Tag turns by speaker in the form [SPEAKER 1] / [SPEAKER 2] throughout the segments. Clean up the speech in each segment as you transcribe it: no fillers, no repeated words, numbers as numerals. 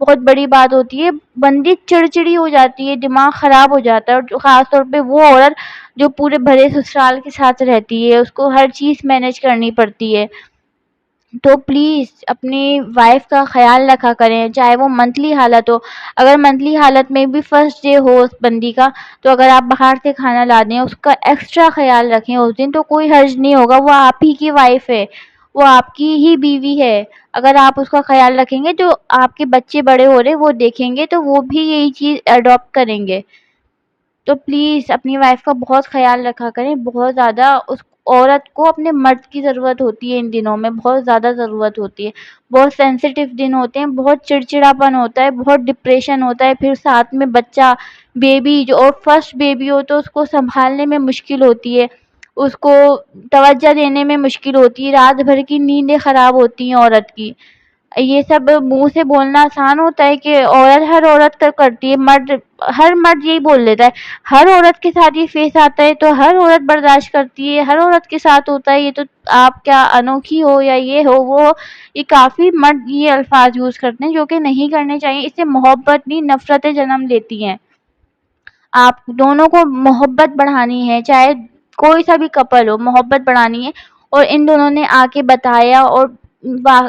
[SPEAKER 1] بہت بڑی بات ہوتی ہے. بندی چڑچڑی ہو جاتی ہے, دماغ خراب ہو جاتا ہے, اور خاص طور پہ وہ عورت جو پورے بھرے سسرال کے ساتھ رہتی ہے, اس کو ہر چیز مینج کرنی پڑتی ہے. تو پلیز اپنی وائف کا خیال رکھا کریں, چاہے وہ منتھلی حالت ہو. اگر منتھلی حالت میں بھی فرسٹ ڈے ہو اس بندی کا, تو اگر آپ باہر سے کھانا لا دیں, اس کا ایکسٹرا خیال رکھیں اس دن, تو کوئی حرج نہیں ہوگا. وہ آپ ہی کی وائف ہے, وہ آپ کی ہی بیوی ہے. اگر آپ اس کا خیال رکھیں گے, جو آپ کے بچے بڑے ہو رہے وہ دیکھیں گے, تو وہ بھی یہی چیز اڈاپٹ کریں گے. تو پلیز اپنی وائف کا بہت خیال رکھا کریں, بہت زیادہ. اس عورت کو اپنے مرد کی ضرورت ہوتی ہے ان دنوں میں, بہت زیادہ ضرورت ہوتی ہے. بہت سینسیٹیو دن ہوتے ہیں, بہت چڑچڑاپن ہوتا ہے, بہت ڈپریشن ہوتا ہے, پھر ساتھ میں بچہ, بیبی, جو اور فرسٹ بیبی ہو تو اس کو سنبھالنے میں مشکل ہوتی ہے, اس کو توجہ دینے میں مشکل ہوتی ہے, رات بھر کی نیندیں خراب ہوتی ہیں عورت کی. یہ سب منہ سے بولنا آسان ہوتا ہے کہ ہر عورت کرتی ہے, ہر مرد یہی بول دیتا ہے. ہر عورت کے ساتھ یہ فیس آتا ہے تو ہر عورت برداشت کرتی ہے, ہر عورت کے ساتھ ہوتا ہے, یہ تو آپ کیا انوکھی ہو یا یہ ہو وہ ہو. یہ کافی مرد یہ الفاظ یوز کرتے ہیں جو کہ نہیں کرنے چاہیے. اس سے محبت نہیں نفرتیں جنم لیتی ہیں. آپ دونوں کو محبت بڑھانی ہے, چاہے کوئی سا بھی کپل ہو, محبت بڑھانی ہے. اور ان دونوں نے آ کے بتایا, اور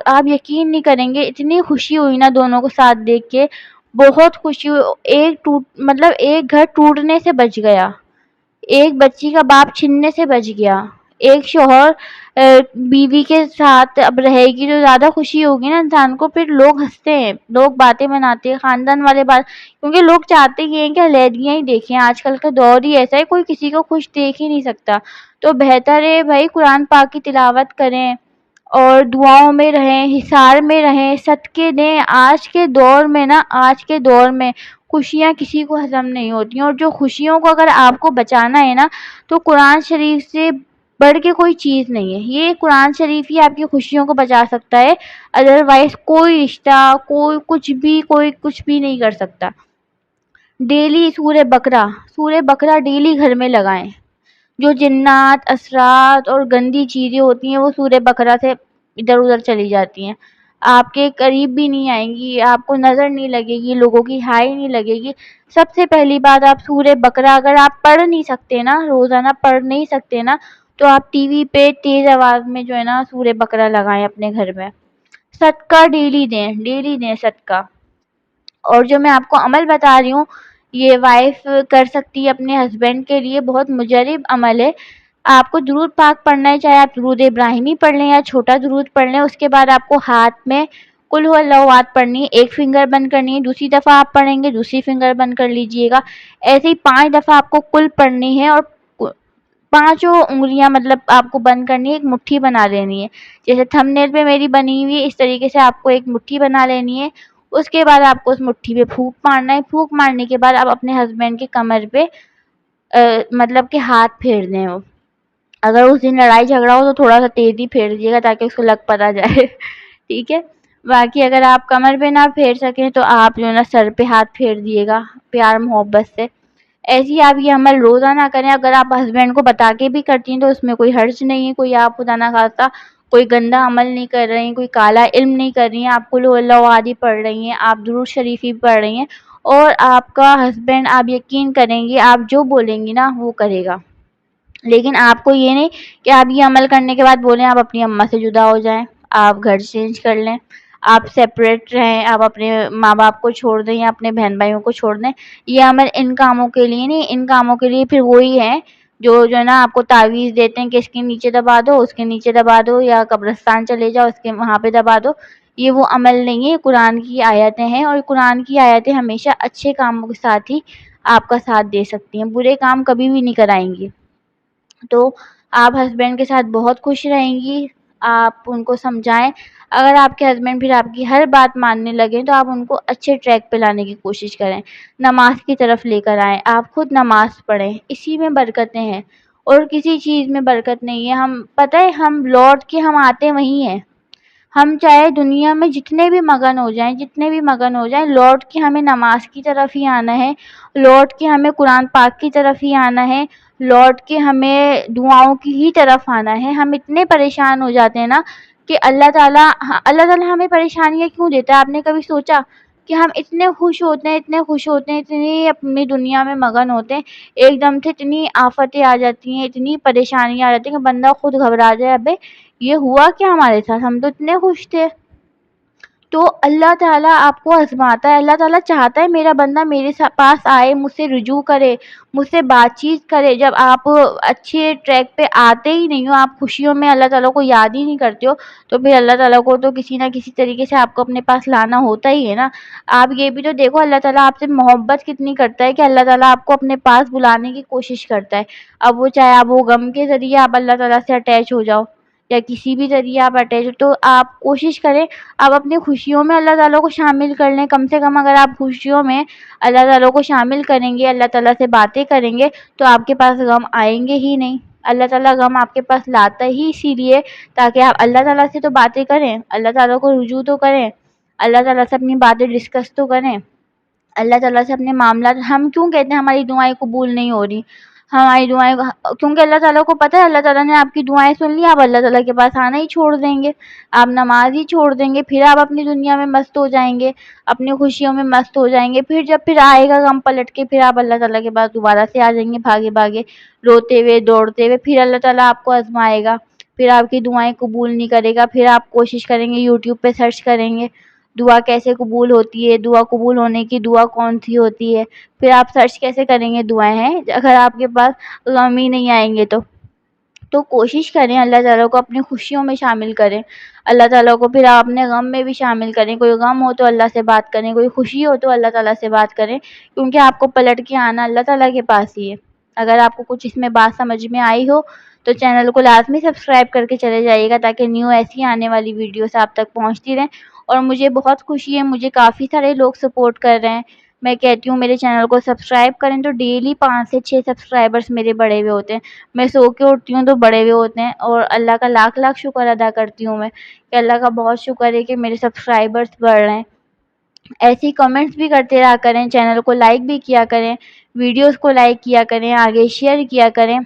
[SPEAKER 1] آپ یقین نہیں کریں گے, اتنی خوشی ہوئی نا دونوں کو ساتھ دیکھ کے, بہت خوشی ہوئی. ایک گھر ٹوٹنے سے بچ گیا, ایک بچی کا باپ چھننے سے بچ گیا, ایک شوہر بیوی کے ساتھ اب رہے گی, تو زیادہ خوشی ہوگی نا انسان کو. پھر لوگ ہنستے ہیں, لوگ باتیں بناتے ہیں, خاندان والے بات, کیونکہ لوگ چاہتے یہ ہیں کہ علیحدگیاں ہی دیکھیں. آج کل کا دور ہی ایسا ہے, کوئی کسی کو خوش دیکھ ہی نہیں سکتا. تو بہتر ہے بھائی قرآن پاک کی تلاوت کریں, اور دعاؤں میں رہیں, حصار میں رہیں, صدقے دیں. آج کے دور میں خوشیاں کسی کو ہضم نہیں ہوتی ہیں, اور جو خوشیوں کو اگر آپ کو بچانا ہے نا, تو قرآن شریف سے بڑھ کے کوئی چیز نہیں ہے. یہ قرآن شریف ہی آپ کی خوشیوں کو بچا سکتا ہے, ادروائز کوئی رشتہ, کوئی کچھ بھی نہیں کر سکتا. ڈیلی سورہ بقرہ ڈیلی گھر میں لگائیں. جو جنات, اسرات اور گندی چیزیں ہوتی ہیں وہ سورہ بقرہ سے ادھر ادھر چلی جاتی ہیں, آپ کے قریب بھی نہیں آئیں گی, آپ کو نظر نہیں لگے گی, لوگوں کی ہائی نہیں لگے گی. سب سے پہلی بات, آپ سورہ بقرہ اگر آپ پڑھ نہیں سکتے نا, روزانہ پڑھ نہیں سکتے نا, تو آپ ٹی وی پہ تیز آواز میں جو ہے نا سورہ بقرہ لگائیں اپنے گھر میں. صدقہ ڈیلی دیں صدقہ. اور جو میں آپ کو عمل بتا رہی ہوں, یہ وائف کر سکتی ہے اپنے ہسبینڈ کے لیے, بہت مجرب عمل ہے. آپ کو درود پاک پڑھنا ہے, چاہے آپ درود ابراہیمی پڑھ لیں یا چھوٹا درود پڑھ لیں. اس کے بعد آپ کو ہاتھ میں قل هو اللہ احد پڑھنی ہے, ایک فنگر بند کرنی ہے, دوسری دفعہ آپ پڑھیں گے دوسری فنگر بند کر لیجئے گا. ایسے ہی 5 دفعہ آپ کو کل پڑھنی ہے, اور 5 انگلیاں مطلب آپ کو بند کرنی ہے, ایک مٹھی بنا لینی ہے, جیسے تھم نیل پہ میری بنی ہوئی ہے, اس طریقے سے آپ کو ایک مٹھی بنا لینی ہے. اس کے بعد آپ کو اس مٹھی پہ پھونک مارنا ہے. پھونک مارنے کے بعد آپ اپنے ہسبینڈ کے کمر پہ مطلب کہ ہاتھ پھیر دیں. اگر اس دن لڑائی جھگڑا ہو تو تھوڑا سا تیز ہی پھیر دیجیے گا, تاکہ اس کو لگ پتا جائے. ٹھیک ہے. باقی اگر آپ کمر پہ نہ پھیر سکیں تو آپ جو ہے نا سر پہ ہاتھ پھیر دیے گا پیار محبت سے. ایسے ہی آپ یہ عمل روزانہ کریں. اگر آپ ہسبینڈ کو بتا کے بھی کرتی ہیں تو اس میں کوئی حرج نہیں ہے, کوئی آپ خدا نہ خواستہ کوئی گندا عمل نہیں کر رہی ہیں, کوئی کالا علم نہیں کر رہی ہیں. آپ قل هو اللہ احد ہی پڑھ رہی ہیں, آپ درود شریف ہی پڑھ رہی ہیں, اور آپ کا ہسبینڈ, آپ یقین کریں گے, آپ جو بولیں گی نا وہ کرے گا. لیکن آپ کو یہ نہیں کہ آپ یہ عمل کرنے کے بعد بولیں آپ اپنی اماں سے جدا ہو جائیں, آپ گھر چینج کر لیں, آپ سیپریٹ رہیں, آپ اپنے ماں باپ کو چھوڑ دیں یا اپنے بہن بھائیوں کو چھوڑ دیں. یہ عمل ان کاموں کے لیے نہیں, ان کاموں کے لیے پھر وہی ہے جو ہے نا آپ کو تعویذ دیتے ہیں کہ اس کے نیچے دبا دو, اس کے نیچے دبا دو, یا قبرستان چلے جاؤ اس کے وہاں پہ دبا دو. یہ وہ عمل نہیں ہے, قرآن کی آیتیں ہیں, اور قرآن کی آیتیں ہمیشہ اچھے کاموں کے ساتھ ہی آپ کا ساتھ دے سکتی ہیں, برے کام کبھی بھی نہیں کرائیں گی. تو آپ ہسبینڈ کے ساتھ بہت خوش رہیں گی, آپ ان کو سمجھائیں. اگر آپ کے ہسبینڈ پھر آپ کی ہر بات ماننے لگیں تو آپ ان کو اچھے ٹریک پہ لانے کی کوشش کریں, نماز کی طرف لے کر آئیں, آپ خود نماز پڑھیں, اسی میں برکتیں ہیں اور کسی چیز میں برکت نہیں ہے. ہم پتہ ہے ہم لوٹ کے ہم آتے وہیں ہیں. ہم چاہے دنیا میں جتنے بھی مگن ہو جائیں, لوٹ کے ہمیں نماز کی طرف ہی آنا ہے, لوٹ کے ہمیں قرآن پاک کی طرف ہی آنا ہے, لوٹ کے ہمیں دعاؤں کی ہی طرف آنا ہے. ہم اتنے پریشان ہو جاتے ہیں نا کہ اللہ تعالیٰ ہمیں پریشانیاں کیوں دیتا ہے. آپ نے کبھی سوچا کہ ہم اتنے خوش ہوتے ہیں اتنی اپنی دنیا میں مگن ہوتے ہیں، ایک دم سے اتنی آفتیں آ جاتی ہیں، اتنی پریشانیاں آ جاتی ہیں کہ بندہ خود گھبرا جائے، ابے یہ ہوا کیا ہمارے ساتھ، ہم تو اتنے خوش تھے۔ تو اللہ تعالیٰ آپ کو آزماتا ہے، اللہ تعالیٰ چاہتا ہے میرا بندہ میرے پاس آئے، مجھ سے رجوع کرے، مجھ سے بات چیت کرے۔ جب آپ اچھے ٹریک پہ آتے ہی نہیں ہو، آپ خوشیوں میں اللہ تعالیٰ کو یاد ہی نہیں کرتے ہو، تو پھر اللہ تعالیٰ کو تو کسی نہ کسی طریقے سے آپ کو اپنے پاس لانا ہوتا ہی ہے نا۔ آپ یہ بھی تو دیکھو اللہ تعالیٰ آپ سے محبت کتنی کرتا ہے کہ اللہ تعالیٰ آپ کو اپنے پاس بلانے کی کوشش کرتا ہے۔ اب وہ چاہے آپ وہ غم کے ذریعے آپ اللہ تعالیٰ سے اٹیچ ہو جاؤ یا کسی بھی ذریعے آپ اٹیچ ہو، تو آپ کوشش کریں آپ اپنی خوشیوں میں اللہ تعالیٰ کو شامل کر لیں۔ کم سے کم اگر آپ خوشیوں میں اللہ تعالیٰ کو شامل کریں گے، اللہ تعالیٰ سے باتیں کریں گے، تو آپ کے پاس غم آئیں گے ہی نہیں۔ اللہ تعالیٰ غم آپ کے پاس لاتا ہی اسی لیے تاکہ آپ اللہ تعالیٰ سے تو باتیں کریں، اللہ تعالیٰ کو رجوع تو کریں، اللہ تعالیٰ سے اپنی باتیں ڈسکس تو کریں، اللہ تعالیٰ سے اپنے معاملات۔ ہم کیوں کہتے ہیں ہماری دعائیں قبول نہیں ہو رہی؟ ہماری دعائیں کیونکہ اللہ تعالیٰ کو پتہ ہے اللہ تعالیٰ نے آپ کی دعائیں سن لی، آپ اللہ تعالیٰ کے پاس آنا ہی چھوڑ دیں گے، آپ نماز ہی چھوڑ دیں گے، پھر آپ اپنی دنیا میں مست ہو جائیں گے، اپنی خوشیوں میں مست ہو جائیں گے۔ پھر جب آئے گا غم پلٹ کے، پھر آپ اللہ تعالیٰ کے پاس دوبارہ سے آ جائیں گے بھاگے بھاگے، روتے ہوئے دوڑتے ہوئے۔ پھر اللہ تعالیٰ آپ کو آزمائے گا، پھر آپ کی دعائیں قبول نہیں کرے گا، پھر آپ کوشش کریں گے یوٹیوب پہ سرچ کریں گے دعا کیسے قبول ہوتی ہے، دعا قبول ہونے کی دعا کون سی ہوتی ہے، پھر آپ سرچ کیسے کریں گے دعائیں ہیں اگر آپ کے پاس غم ہی نہیں آئیں گے تو کوشش کریں اللہ تعالیٰ کو اپنی خوشیوں میں شامل کریں، اللہ تعالیٰ کو پھر آپ اپنے غم میں بھی شامل کریں۔ کوئی غم ہو تو اللہ سے بات کریں، کوئی خوشی ہو تو اللہ تعالیٰ سے بات کریں، کیونکہ آپ کو پلٹ کے آنا اللہ تعالیٰ کے پاس ہی ہے۔ اگر آپ کو کچھ اس میں بات سمجھ میں آئی ہو تو چینل کو لازمی سبسکرائب کر کے چلے جائیے گا تاکہ نیو ایسی آنے والی ویڈیوز آپ تک پہنچتی رہیں۔ اور مجھے بہت خوشی ہے، مجھے کافی سارے لوگ سپورٹ کر رہے ہیں۔ میں کہتی ہوں میرے چینل کو سبسکرائب کریں تو ڈیلی 5 سے 6 سبسکرائبرز میرے بڑھے ہوئے ہوتے ہیں۔ میں سو کے اٹھتی ہوں تو بڑے ہوئے ہوتے ہیں، اور اللہ کا لاکھ لاکھ شکر ادا کرتی ہوں میں کہ اللہ کا بہت شکر ہے کہ میرے سبسکرائبرز بڑھ رہے ہیں۔ ایسی کمنٹس بھی کرتے رہا کریں، چینل کو لائک بھی کیا کریں، ویڈیوز کو لائک کیا کریں، آگے شیئر کیا کریں۔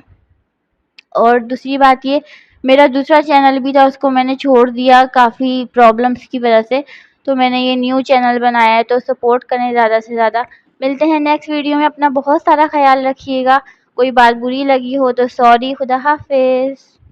[SPEAKER 1] اور دوسری بات یہ، میرا دوسرا چینل بھی تھا، اس کو میں نے چھوڑ دیا کافی پرابلمس کی وجہ سے، تو میں نے یہ نیو چینل بنایا ہے، تو سپورٹ کریں زیادہ سے زیادہ۔ ملتے ہیں نیکسٹ ویڈیو میں، اپنا بہت سارا خیال رکھیے گا۔ کوئی بات بری لگی ہو تو سوری، خدا حافظ۔